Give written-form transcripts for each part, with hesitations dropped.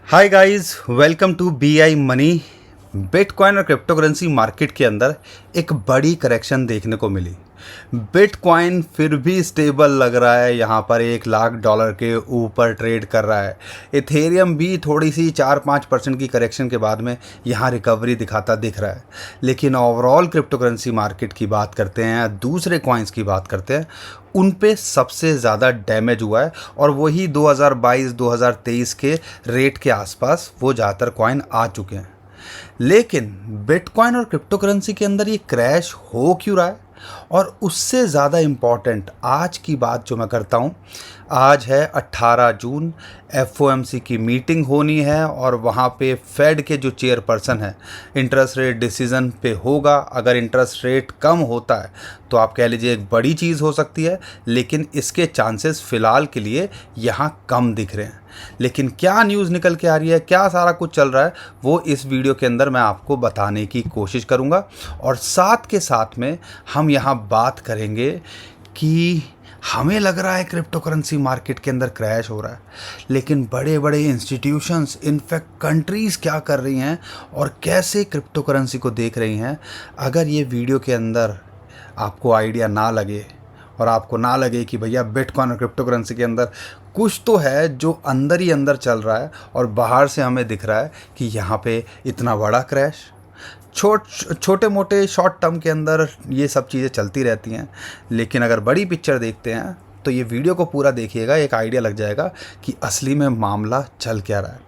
Hi guys, welcome to B I money. Bitcoin और crypto currency market के अंदर एक बड़ी करेक्शन देखने को मिली। बिटकॉइन फिर भी स्टेबल लग रहा है, यहाँ पर $1,00,000 के ऊपर ट्रेड कर रहा है। इथेरियम भी थोड़ी सी 4-5% की करेक्शन के बाद में यहाँ रिकवरी दिखाता दिख रहा है। लेकिन ओवरऑल क्रिप्टो करेंसी मार्केट की बात करते हैं, दूसरे कॉइन्स की बात करते हैं, उन पे सबसे ज़्यादा डैमेज हुआ है और वही 2022-2023 के रेट के आसपास वो ज़्यादातर कॉइन आ चुके हैं। लेकिन बिटकॉइन और क्रिप्टो करेंसी के अंदर ये क्रैश हो क्यों रहा है, और उससे ज़्यादा इम्पॉर्टेंट आज की बात जो मैं करता हूँ, आज है 18 जून, FOMC की मीटिंग होनी है और वहाँ पे फेड के जो चेयरपर्सन है इंटरेस्ट रेट डिसीज़न पे होगा। अगर इंटरेस्ट रेट कम होता है तो आप कह लीजिए एक बड़ी चीज़ हो सकती है, लेकिन इसके चांसेस फ़िलहाल के लिए यहाँ कम दिख रहे हैं। लेकिन क्या न्यूज़ निकल के आ रही है, क्या सारा कुछ चल रहा है, वो इस वीडियो के अंदर मैं आपको बताने की कोशिश करूँगा। और साथ के साथ में हम यहाँ बात करेंगे कि हमें लग रहा है क्रिप्टो करेंसी मार्केट के अंदर क्रैश हो रहा है, लेकिन बड़े बड़े इंस्टीट्यूशंस, इनफैक्ट कंट्रीज़ क्या कर रही हैं और कैसे क्रिप्टो करेंसी को देख रही हैं। अगर ये वीडियो के अंदर आपको आइडिया ना लगे और आपको ना लगे कि भैया बिटकॉइन और क्रिप्टो करेंसी के अंदर कुछ तो है जो अंदर ही अंदर चल रहा है और बाहर से हमें दिख रहा है कि यहाँ पे इतना बड़ा क्रैश, छोटे मोटे शॉर्ट टर्म के अंदर ये सब चीज़ें चलती रहती हैं, लेकिन अगर बड़ी पिक्चर देखते हैं तो ये वीडियो को पूरा देखिएगा, एक आइडिया लग जाएगा कि असली में मामला चल क्या रहा है।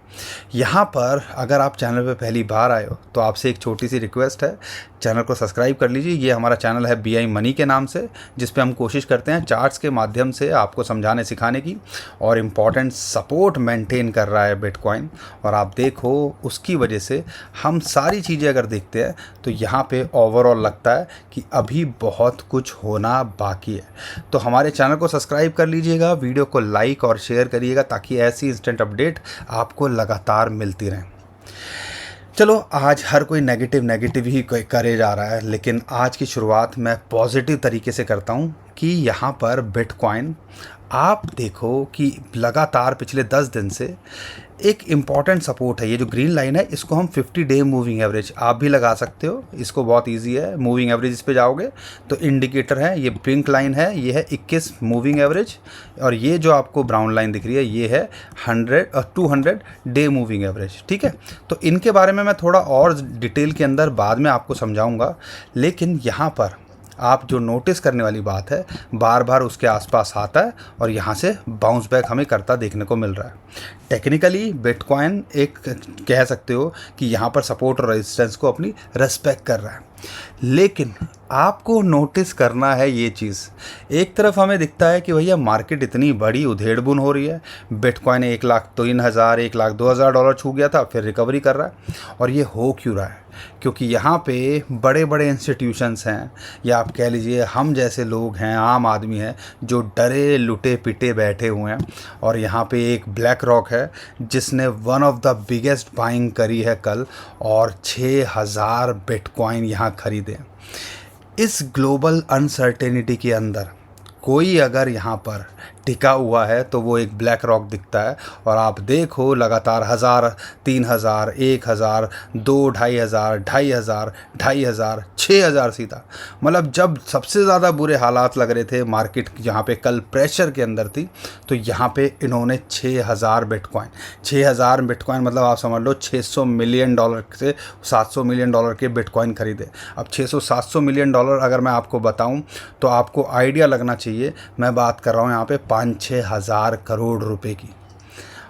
यहाँ पर अगर आप चैनल पे पहली बार आए हो तो आपसे एक छोटी सी रिक्वेस्ट है, चैनल को सब्सक्राइब कर लीजिए। ये हमारा चैनल है बी आई मनी के नाम से, जिस पे हम कोशिश करते हैं चार्ट्स के माध्यम से आपको समझाने सिखाने की, और इम्पॉर्टेंट सपोर्ट मेंटेन कर रहा है बिटकॉइन। और आप देखो उसकी वजह से हम सारी चीज़ें अगर देखते हैं तो यहाँ पे ओवरऑल लगता है कि अभी बहुत कुछ होना बाकी है। तो हमारे चैनल को सब्सक्राइब कर लीजिएगा, वीडियो को लाइक और शेयर करिएगा ताकि ऐसी इंस्टेंट अपडेट आपको लगातार मिलती रहें। चलो, आज हर कोई नेगेटिव ही करे जा रहा है, लेकिन आज की शुरुआत मैं पॉजिटिव तरीके से करता हूँ कि यहाँ पर बिटकॉइन आप देखो कि लगातार पिछले 10 दिन से एक इम्पॉर्टेंट सपोर्ट है। ये जो ग्रीन लाइन है इसको हम 50 डे मूविंग एवरेज आप भी लगा सकते हो, इसको बहुत इजी है। मूविंग एवरेज इस पे जाओगे तो इंडिकेटर है, ये पिंक लाइन है, ये है 21 मूविंग एवरेज, और ये जो आपको ब्राउन लाइन दिख रही है ये है 200 डे मूविंग एवरेज। ठीक है, तो इनके बारे में मैं थोड़ा और डिटेल के अंदर बाद में आपको समझाऊँगा, लेकिन यहाँ पर आप जो नोटिस करने वाली बात है, बार बार उसके आसपास आता है और यहाँ से बाउंस बैक हमें करता देखने को मिल रहा है। टेक्निकली बिटकॉइन एक कह सकते हो कि यहाँ पर सपोर्ट और रेजिस्टेंस को अपनी रिस्पेक्ट कर रहा है, लेकिन आपको नोटिस करना है ये चीज़। एक तरफ हमें दिखता है कि भैया मार्केट इतनी बड़ी उधेड़-बुन हो रही है, बिटकॉइन 1,03,000 $1,02,000 छू गया था, फिर रिकवरी कर रहा है। और ये हो क्यों रहा है? क्योंकि यहाँ पे बड़े बड़े इंस्टीट्यूशंस हैं, या आप कह लीजिए हम जैसे लोग हैं, आम आदमी हैं, जो डरे लुटे पिटे बैठे हुए हैं। और यहाँ पे एक ब्लैक रॉक है जिसने one of the biggest buying करी है कल, और 6,000 बिटकॉइन यहाँ खरीदे। इस ग्लोबल अनसर्टेनिटी के अंदर कोई अगर यहाँ पर टिका हुआ है तो वो एक ब्लैक रॉक दिखता है। और आप देखो लगातार 1,000, 3,000, 1,000, 2, 2,500, 2,500, 2,500, 6,000 सीधा। मतलब जब सबसे ज़्यादा बुरे हालात लग रहे थे, मार्केट यहाँ पे कल प्रेशर के अंदर थी, तो यहाँ पे इन्होंने 6,000 बिटकॉइन मतलब आप समझ लो $600 मिलियन से $700 मिलियन के बिटकॉइन खरीदे। अब 600-700 मिलियन अगर मैं आपको बताऊँ तो आपको आइडिया लगना चाहिए, मैं बात कर रहा हूँ यहाँ पे 5-6 हज़ार करोड़ रुपए की।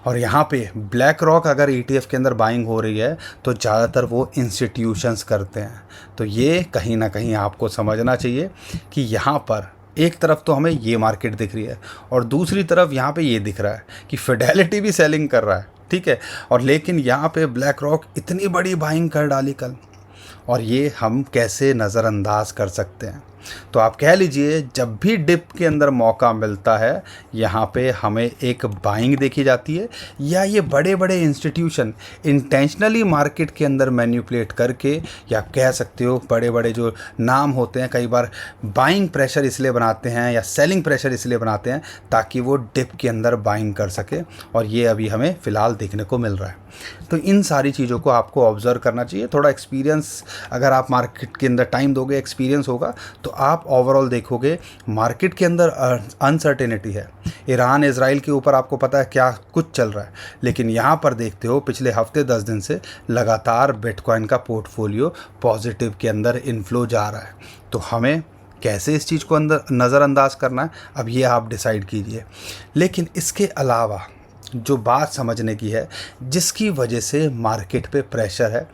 और यहाँ पे ब्लैक रॉक अगर ETF के अंदर बाइंग हो रही है तो ज़्यादातर वो इंस्टीट्यूशंस करते हैं। तो ये कहीं ना कहीं आपको समझना चाहिए कि यहाँ पर एक तरफ तो हमें ये मार्केट दिख रही है और दूसरी तरफ यहाँ पे ये दिख रहा है कि फिडेलिटी भी सेलिंग कर रहा है। ठीक है, और लेकिन यहाँ पे ब्लैक रॉक इतनी बड़ी बाइंग कर डाली कल, और ये हम कैसे नज़रअंदाज कर सकते हैं? तो आप कह लीजिए जब भी डिप के अंदर मौका मिलता है यहाँ पे हमें एक बाइंग देखी जाती है, या ये बड़े बड़े इंस्टीट्यूशन इंटेंशनली मार्केट के अंदर मैनिपुलेट करके, या कह सकते हो बड़े बड़े जो नाम होते हैं कई बार बाइंग प्रेशर इसलिए बनाते हैं या सेलिंग प्रेशर इसलिए बनाते हैं ताकि वो डिप के अंदर बाइंग कर सके, और ये अभी हमें फ़िलहाल देखने को मिल रहा है। तो इन सारी चीज़ों को आपको ऑब्ज़र्व करना चाहिए। थोड़ा एक्सपीरियंस अगर आप मार्केट के अंदर टाइम दोगे, एक्सपीरियंस होगा, तो आप ओवरऑल देखोगे मार्केट के अंदर अनसर्टेनिटी है। ईरान इजराइल के ऊपर आपको पता है क्या कुछ चल रहा है, लेकिन यहाँ पर देखते हो पिछले हफ्ते 10 दिन से लगातार बिटकॉइन का पोर्टफोलियो पॉजिटिव के अंदर इन्फ्लो जा रहा है। तो हमें कैसे इस चीज़ को अंदर नज़रअंदाज करना है, अब ये आप डिसाइड कीजिए। लेकिन इसके अलावा जो बात समझने की है जिसकी वजह से मार्केट पे प्रेशर है,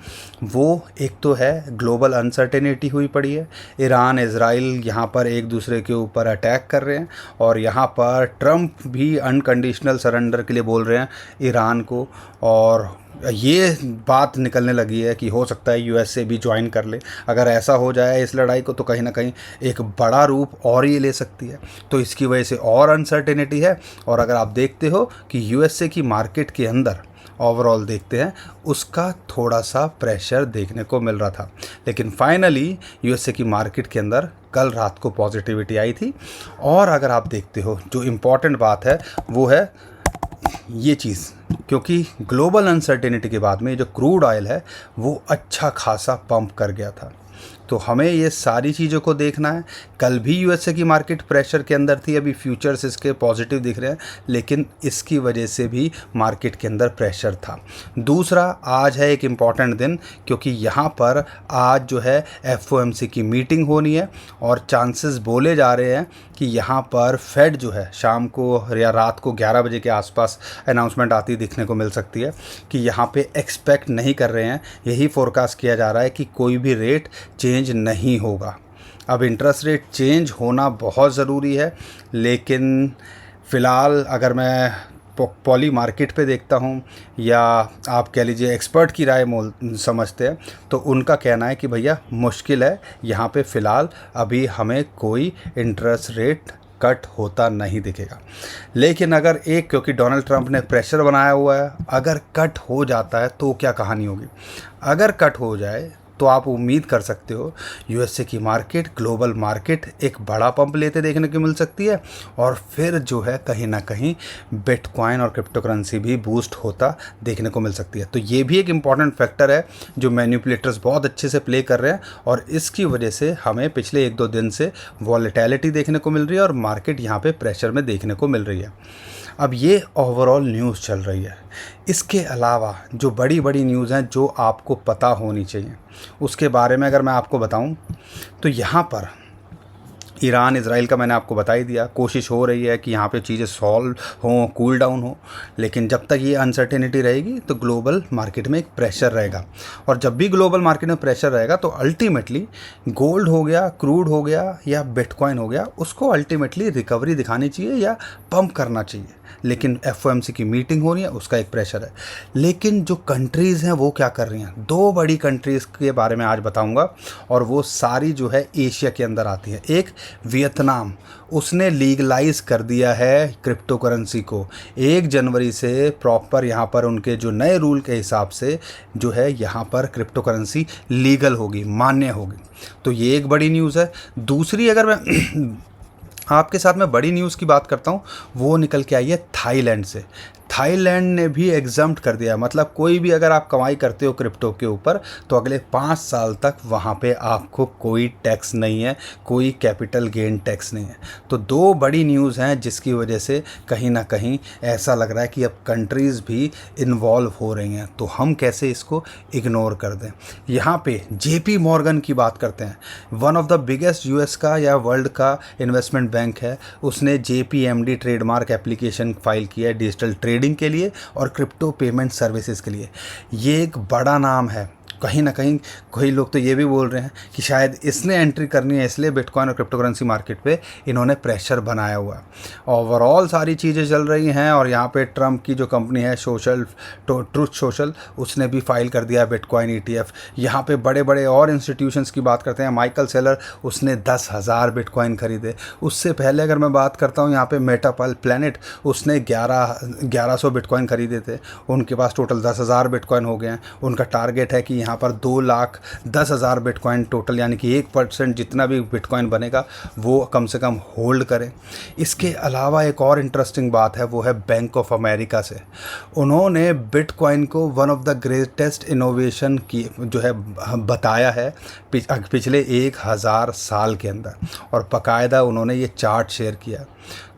वो एक तो है ग्लोबल अनसर्टेनिटी हुई पड़ी है। ईरान इजराइल यहाँ पर एक दूसरे के ऊपर अटैक कर रहे हैं, और यहाँ पर ट्रम्प भी अनकंडीशनल सरेंडर के लिए बोल रहे हैं ईरान को, और ये बात निकलने लगी है कि हो सकता है यूएसए भी ज्वाइन कर ले। अगर ऐसा हो जाए इस लड़ाई को तो कहीं ना कहीं एक बड़ा रूप और ये ले सकती है, तो इसकी वजह से और अनसर्टेनिटी है। और अगर आप देखते हो कि यूएसए की मार्केट के अंदर ओवरऑल देखते हैं उसका थोड़ा सा प्रेशर देखने को मिल रहा था, लेकिन फाइनली यूएसए की मार्केट के अंदर कल रात को पॉजिटिविटी आई थी। और अगर आप देखते हो जो इम्पॉर्टेंट बात है वो है ये चीज़, क्योंकि ग्लोबल अनसर्टेनिटी के बाद में जो क्रूड ऑयल है वो अच्छा खासा पंप कर गया था। तो हमें ये सारी चीज़ों को देखना है। कल भी यूएसए की मार्केट प्रेशर के अंदर थी, अभी फ्यूचर्स इसके पॉजिटिव दिख रहे हैं, लेकिन इसकी वजह से भी मार्केट के अंदर प्रेशर था। दूसरा, आज है एक इम्पॉर्टेंट दिन, क्योंकि यहाँ पर आज जो है एफओएमसी की मीटिंग होनी है, और चांसेस बोले जा रहे हैं कि यहाँ पर फेड जो है शाम को या रात को 11 बजे के आसपास अनाउंसमेंट आती दिखने को मिल सकती है कि यहाँ पे एक्सपेक्ट नहीं कर रहे हैं, यही फोरकास्ट किया जा रहा है कि कोई भी रेट चेंज नहीं होगा। अब इंटरेस्ट रेट चेंज होना बहुत ज़रूरी है, लेकिन फ़िलहाल अगर मैं पॉली मार्केट पे देखता हूँ, या आप कह लीजिए एक्सपर्ट की राय समझते हैं, तो उनका कहना है कि भैया मुश्किल है यहाँ पे फ़िलहाल अभी हमें कोई इंटरेस्ट रेट कट होता नहीं दिखेगा। लेकिन अगर एक, क्योंकि डोनाल्ड ट्रंप ने प्रेशर बनाया हुआ है, अगर कट हो जाता है तो क्या कहानी होगी। अगर कट हो जाए तो आप उम्मीद कर सकते हो यूएसए की मार्केट, ग्लोबल मार्केट एक बड़ा पंप लेते देखने को मिल सकती है, और फिर जो है कहीं ना कहीं बिटकॉइन और क्रिप्टो करेंसी भी बूस्ट होता देखने को मिल सकती है। तो ये भी एक इम्पॉर्टेंट फैक्टर है जो मैनिपुलेटर्स बहुत अच्छे से प्ले कर रहे हैं, और इसकी वजह से हमें पिछले 1-2 दिन से वॉलेटिलिटी देखने को मिल रही है, और मार्केट यहाँ पे प्रेशर में देखने को मिल रही है। अब ये ओवरऑल न्यूज़ चल रही है। इसके अलावा जो बड़ी बड़ी न्यूज़ हैं जो आपको पता होनी चाहिए, उसके बारे में अगर मैं आपको बताऊं, तो यहाँ पर ईरान इजराइल का मैंने आपको बता ही दिया। कोशिश हो रही है कि यहाँ पे चीज़ें सॉल्व हों, कूल डाउन हो, लेकिन जब तक ये अनसर्टेनिटी रहेगी तो ग्लोबल मार्केट में एक प्रेशर रहेगा, और जब भी ग्लोबल मार्केट में प्रेशर रहेगा तो अल्टीमेटली गोल्ड हो गया, क्रूड हो गया, या बिटकॉइन हो गया, उसको अल्टीमेटली रिकवरी दिखानी चाहिए या पंप करना चाहिए। लेकिन एफओएमसी की मीटिंग हो रही है, उसका एक प्रेशर है। लेकिन जो कंट्रीज़ हैं वो क्या कर रही हैं, 2 बड़ी कंट्रीज़ के बारे में आज बताऊंगा, और वो सारी जो है एशिया के अंदर आती है। एक वियतनाम, उसने लीगलाइज कर दिया है क्रिप्टो करेंसी को 1 जनवरी से। प्रॉपर यहाँ पर उनके जो नए रूल के हिसाब से जो है यहाँ पर क्रिप्टो करेंसी लीगल होगी, मान्य होगी। तो ये एक बड़ी न्यूज़ है। दूसरी, अगर मैं आपके साथ में बड़ी न्यूज़ की बात करता हूँ, वो निकल के आई है थाईलैंड से। थाईलैंड ने भी एग्जम्प्ट कर दिया, मतलब कोई भी अगर आप कमाई करते हो क्रिप्टो के ऊपर तो अगले 5 साल तक वहाँ पे आपको कोई टैक्स नहीं है, कोई कैपिटल गेन टैक्स नहीं है। तो 2 बड़ी न्यूज़ हैं जिसकी वजह से कहीं ना कहीं ऐसा लग रहा है कि अब कंट्रीज़ भी इन्वॉल्व हो रही हैं, तो हम कैसे इसको इग्नोर कर दें। यहाँ पे जेपी मॉर्गन की बात करते हैं, one of the biggest US का या वर्ल्ड का इन्वेस्टमेंट बैंक है। उसने जेपीएमडी ट्रेडमार्क एप्लीकेशन फाइल किया है डिजिटल ट्रेडिंग के लिए और क्रिप्टो पेमेंट सर्विसेज के लिए। ये एक बड़ा नाम है, कहीं ना कहीं कोई लोग तो ये भी बोल रहे हैं कि शायद इसने एंट्री करनी है, इसलिए बिटकॉइन और क्रिप्टो करेंसी मार्केट पे इन्होंने प्रेशर बनाया हुआ है। ओवरऑल सारी चीज़ें चल रही हैं और यहाँ पे ट्रम्प की जो कंपनी है ट्रूथ सोशल, उसने भी फाइल कर दिया है बिटकॉइन ETF। यहाँ पे बड़े बड़े और इंस्टीट्यूशंस की बात करते हैं, माइकल सेलर, उसने 10,000 बिटकॉइन खरीदे। उससे पहले अगर मैं बात करता हूँ यहाँ पे मेटा प्लैनेट, उसने 1100 बिटकॉइन खरीदे थे। उनके पास टोटल 10,000 बिटकॉइन हो गए हैं। उनका टारगेट है कि यहाँ पर 2,10,000 बिटकॉइन टोटल, यानी कि 1% जितना भी बिटकॉइन बनेगा वो कम से कम होल्ड करें। इसके अलावा एक और इंटरेस्टिंग बात है, वो है बैंक ऑफ अमेरिका से। उन्होंने बिटकॉइन को one of the greatest innovation की जो है बताया है पिछले 1000 साल के अंदर, और बाकायदा उन्होंने ये चार्ट शेयर किया।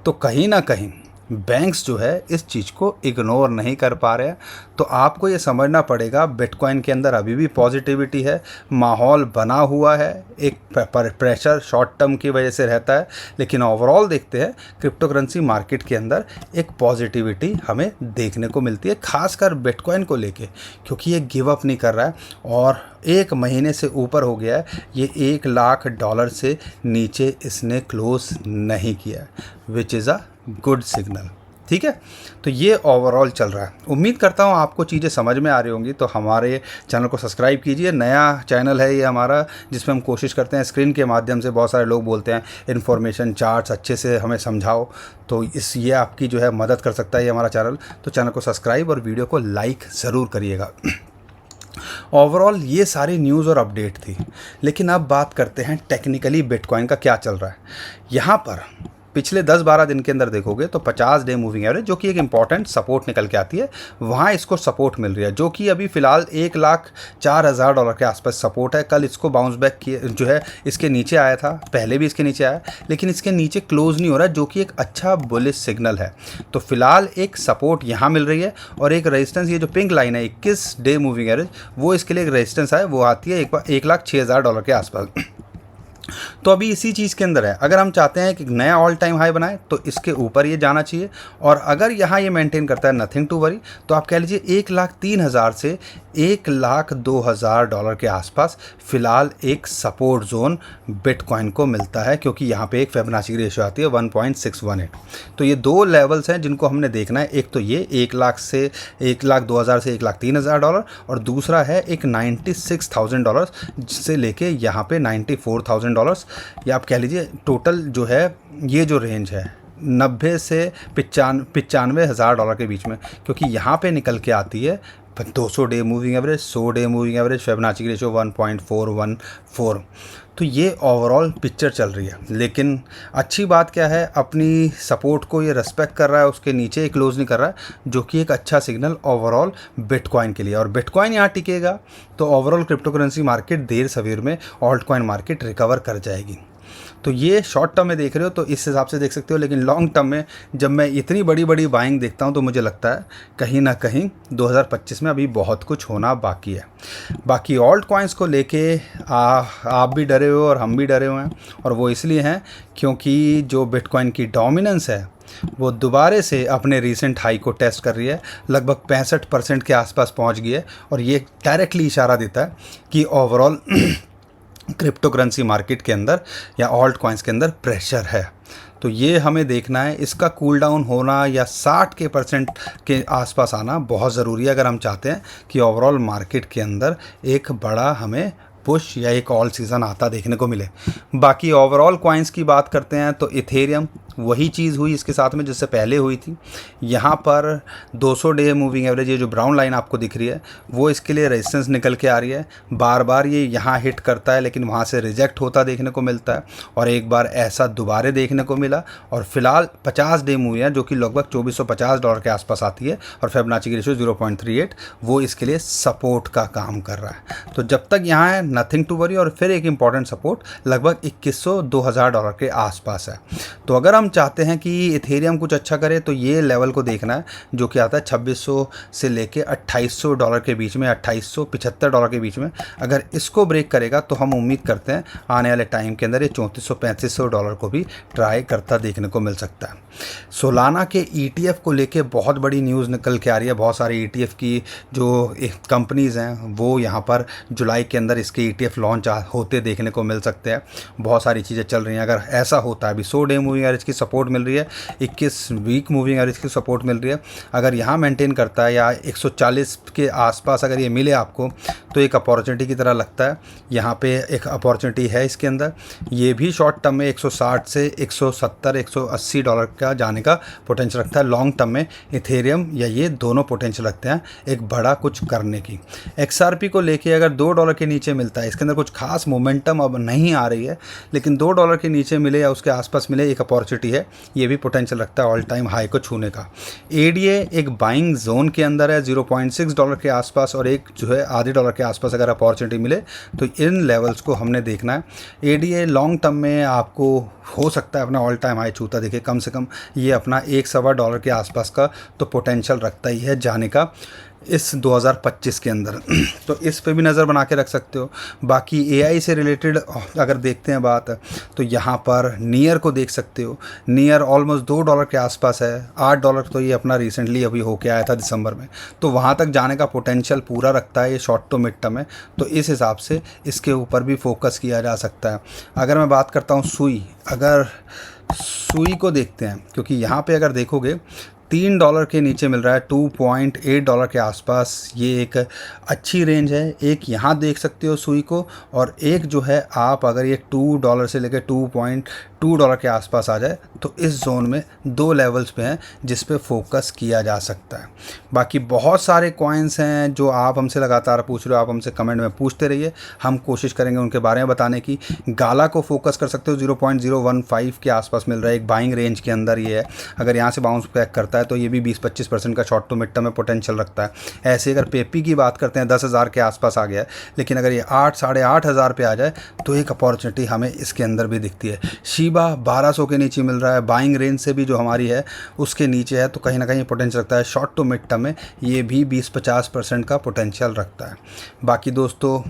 तो कहीं ना कहीं बैंक्स जो है इस चीज़ को इग्नोर नहीं कर पा रहे हैं। तो आपको ये समझना पड़ेगा बिटकॉइन के अंदर अभी भी पॉजिटिविटी है, माहौल बना हुआ है, एक प्रेशर शॉर्ट टर्म की वजह से रहता है, लेकिन ओवरऑल देखते हैं क्रिप्टो करेंसी मार्केट के अंदर एक पॉजिटिविटी हमें देखने को मिलती है, खासकर बिटकॉइन को लेके, क्योंकि ये गिव अप नहीं कर रहा है और 1 महीने से ऊपर हो गया है, ये $1 लाख से नीचे इसने क्लोज नहीं किया, which is a good signal. ठीक है, तो ये ओवरऑल चल रहा है। उम्मीद करता हूँ आपको चीज़ें समझ में आ रही होंगी। तो हमारे चैनल को सब्सक्राइब कीजिए, नया चैनल है ये हमारा, जिसमें हम कोशिश करते हैं स्क्रीन के माध्यम से, बहुत सारे लोग बोलते हैं इन्फॉर्मेशन चार्ट्स अच्छे से हमें समझाओ, तो ये आपकी जो है मदद कर सकता है ये हमारा चैनल। तो चैनल को सब्सक्राइब और वीडियो को लाइक ज़रूर करिएगा। ओवरऑल ये सारी न्यूज़ और अपडेट थी, लेकिन अब बात करते हैं टेक्निकली बिटकॉइन का क्या चल रहा है। यहाँ पर पिछले 10-12 दिन के अंदर देखोगे तो 50 डे मूविंग एवरेज, जो कि एक इंपॉर्टेंट सपोर्ट निकल के आती है, वहाँ इसको सपोर्ट मिल रही है, जो कि अभी फ़िलहाल $1,04,000 के आसपास सपोर्ट है। कल इसको बाउंस बैक किया जो है, इसके नीचे आया था, पहले भी इसके नीचे आया, लेकिन इसके नीचे क्लोज नहीं हो रहा, जो कि एक अच्छा बुलिश सिग्नल है। तो फिलहाल एक सपोर्ट यहाँ मिल रही है और एक रेजिस्टेंस, ये जो पिंक लाइन है 21 डे मूविंग एवरेज, वो इसके लिए एक रेजिस्टेंस है, वो आती है $1,06,000 के आसपास। तो अभी इसी चीज़ के अंदर है। अगर हम चाहते हैं कि नया ऑल टाइम हाई बनाए तो इसके ऊपर ये जाना चाहिए, और अगर यहाँ ये मेंटेन करता है नथिंग टू वरी, तो आप कह लीजिए 1,03,000 से $1,02,000 के आसपास फिलहाल एक सपोर्ट जोन बिटकॉइन को मिलता है, क्योंकि यहाँ पे एक फिबोनाची की रेशियो आती है 1.618। तो ये 2 लेवल्स हैं जिनको हमने देखना है। एक तो ये 1,02,000 से $1,03,000, और दूसरा है एक $96,000 से लेके यहाँ पे $94,000, या आप कह लीजिए टोटल जो है ये जो रेंज है 90 से $95,000 के बीच में, क्योंकि यहाँ पे निकल के आती है 200 day moving average, 100 day moving average, Fibonacci की रेशियो 1.414। तो ये ओवरऑल पिक्चर चल रही है। लेकिन अच्छी बात क्या है, अपनी सपोर्ट को ये रेस्पेक्ट कर रहा है, उसके नीचे ही क्लोज नहीं कर रहा है, जो कि एक अच्छा सिग्नल ओवरऑल बिटकॉइन के लिए। और बिटकॉइन यहाँ टिकेगा तो overall crypto currency market there सवेर में ऑल्ट कॉइन मार्केट रिकवर कर जाएगी। तो ये शॉर्ट टर्म में देख रहे हो तो इस हिसाब से देख सकते हो, लेकिन लॉन्ग टर्म में जब मैं इतनी बड़ी बड़ी बाइंग देखता हूँ तो मुझे लगता है कहीं ना कहीं 2025 में अभी बहुत कुछ होना बाकी है। बाकी ऑल्ट कॉइन्स को लेके आप भी डरे हो और हम भी डरे हुए हैं, और वो इसलिए हैं क्योंकि जो बिटकॉइन की डोमिनेंस है वो दोबारा से अपने रीसेंट हाई को टेस्ट कर रही है, लगभग 65% के आसपास पहुँच गई है, और ये डायरेक्टली इशारा देता है कि ओवरऑल क्रिप्टो करेंसी मार्केट के अंदर या ऑल्ट कॉइन्स के अंदर प्रेशर है। तो ये हमें देखना है, इसका कूल डाउन होना या 60% के आसपास आना बहुत ज़रूरी है, अगर हम चाहते हैं कि ओवरऑल मार्केट के अंदर एक बड़ा हमें पुश या एक ऑल सीज़न आता देखने को मिले। बाकी ओवरऑल कॉइन्स की बात करते हैं तो इथेरियम वही चीज़ हुई इसके साथ में जिससे पहले हुई थी। यहाँ पर 200 डे मूविंग एवरेज, ये जो ब्राउन लाइन आपको दिख रही है, वो इसके लिए रेजिस्टेंस निकल के आ रही है। बार बार ये यहाँ हिट करता है, लेकिन वहाँ से रिजेक्ट होता देखने को मिलता है, और एक बार ऐसा दोबारा देखने को मिला। और फिलहाल 50 डे मूवी है जो कि लगभग $2,450 के आसपास आती है, और फिबोनाची की रेशियो 0.38, वो इसके लिए सपोर्ट का काम कर रहा है। तो जब तक यहाँ है नथिंग टू वरी। और फिर एक इम्पॉर्टेंट सपोर्ट लगभग 2100-2000 डॉलर के आसपास है। तो अगर हम चाहते हैं कि इथेरियम कुछ अच्छा करे तो ये लेवल को देखना है जो कि आता है 2600 से लेके 2800 डॉलर के बीच में, 2875 डॉलर के बीच में। अगर इसको ब्रेक करेगा तो हम उम्मीद करते हैं आने वाले टाइम के अंदर ये 3400-3500 डॉलर को भी ट्राई करता देखने को मिल सकता है। सोलाना के ETF को लेके बहुत बड़ी न्यूज़ निकल के आ रही है। बहुत सारे ETF की जो कंपनीज़ हैं वो यहाँ पर जुलाई के अंदर इसके ETF लॉन्च होते देखने को मिल सकते हैं। बहुत सारी चीज़ें चल रही हैं। अगर ऐसा होता है, अभी 100 डे मूविंग एवरेज की सपोर्ट मिल रही है, 21 वीक मूविंग एवरेज की सपोर्ट मिल रही है। अगर यहाँ मेंटेन करता है या 140 के आसपास अगर ये मिले आपको तो एक अपॉर्चुनिटी की तरह लगता है। यहाँ पे एक अपॉर्चुनिटी है इसके अंदर। ये भी शॉर्ट टर्म में 160 से 170-180 डॉलर का जाने का पोटेंशियल रखता है। लॉन्ग टर्म में इथेरियम या ये दोनों पोटेंशियल रखते हैं एक बड़ा कुछ करने की। XRP को लेके अगर $2 के नीचे मिलता है, इसके अंदर कुछ खास मोमेंटम अब नहीं आ रही है, लेकिन $2 के नीचे मिले या उसके आसपास मिले एक अपॉर्चुनिटी है। ये भी पोटेंशियल रखता है ऑल टाइम हाई को छूने का। ADA एक बाइंग जोन के अंदर है, $0.6 के आसपास, और एक जो है आधे डॉलर के आसपास अगर अपॉर्चुनिटी मिले तो इन लेवल्स को हमने देखना है। ADA लॉन्ग टर्म में आपको हो सकता है अपना ऑल टाइम हाई छूता देखे। कम से कम ये अपना $1.25 के आसपास का तो पोटेंशियल रखता ही है जाने का इस 2025 के अंदर। तो इस पे भी नज़र बना के रख सकते हो। बाकी AI से रिलेटेड अगर देखते हैं बात, तो यहाँ पर नियर को देख सकते हो। नियर ऑलमोस्ट $2 के आसपास है, $8 तो ये अपना रिसेंटली अभी होके आया था दिसंबर में। तो वहाँ तक जाने का पोटेंशियल पूरा रखता है ये शॉर्ट टू मिड टर्म में। तो इस हिसाब से इसके ऊपर भी फोकस किया जा सकता है। अगर मैं बात करता हूँ सुई, अगर सुई को देखते हैं, क्योंकि यहाँ पे अगर देखोगे $3 के नीचे मिल रहा है, $2.8 के आसपास। ये एक अच्छी रेंज है। एक यहाँ देख सकते हो सुई को, और एक जो है आप अगर ये $2 से लेकर $2.2 के आसपास आ जाए तो इस जोन में दो लेवल्स पे हैं जिस पे फोकस किया जा सकता है। बाकी बहुत सारे कॉइन्स हैं जो आप हमसे लगातार पूछ रहे हो, आप हमसे कमेंट में पूछते रहिए, हम कोशिश करेंगे उनके बारे में बताने की। गाला को फोकस कर सकते हो, 0.015 के आसपास मिल रहा है, एक बाइंग रेंज के अंदर ये है। अगर यहाँ से बाउंस बैक करता है तो ये भी 20-25% का शॉर्ट टू मिड टर्म में पोटेंशियल रखता है। ऐसे अगर पेपी की बात करते हैं 10,000 के आसपास आ गया है, लेकिन अगर ये 8-8,500 पे आ जाए तो एक अपॉर्चुनिटी हमें इसके अंदर भी दिखती है। शीबा 1200 के नीचे मिल रहा है, बाइंग रेंज से भी जो हमारी है उसके नीचे है, तो कहीं ना कहीं पोटेंशियल रखता है। शॉर्ट टू मिड टर्म में ये भी 20-50% का पोटेंशियल रखता है। बाकी दोस्तों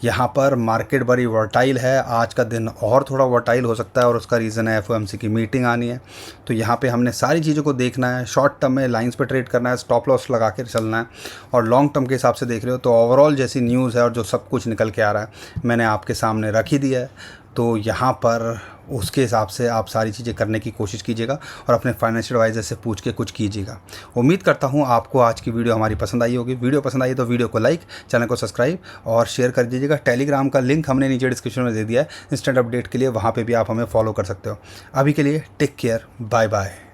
यहाँ पर मार्केट बड़ी वर्टाइल है। आज का दिन और थोड़ा वर्टाइल हो सकता है और उसका रीज़न है FOMC की मीटिंग आनी है। तो यहाँ पे हमने सारी चीज़ों को देखना है। शॉर्ट टर्म में लाइंस पे ट्रेड करना है, स्टॉप लॉस लगा के चलना है, और लॉन्ग टर्म के हिसाब से देख रहे हो तो ओवरऑल जैसी न्यूज़ है और जो सब कुछ निकल के आ रहा है मैंने आपके सामने रख ही दिया है। तो यहाँ पर उसके हिसाब से आप सारी चीज़ें करने की कोशिश कीजिएगा और अपने फाइनेंशियल एडवाइज़र से पूछ के कुछ कीजिएगा। उम्मीद करता हूँ आपको आज की वीडियो हमारी पसंद आई होगी। वीडियो पसंद आई तो वीडियो को लाइक, चैनल को सब्सक्राइब और शेयर कर दीजिएगा। टेलीग्राम का लिंक हमने नीचे डिस्क्रिप्शन में दे दिया है इंस्टेंट अपडेट के लिए, वहाँ पर भी आप हमें फॉलो कर सकते हो। अभी के लिए टेक केयर, बाय बाय।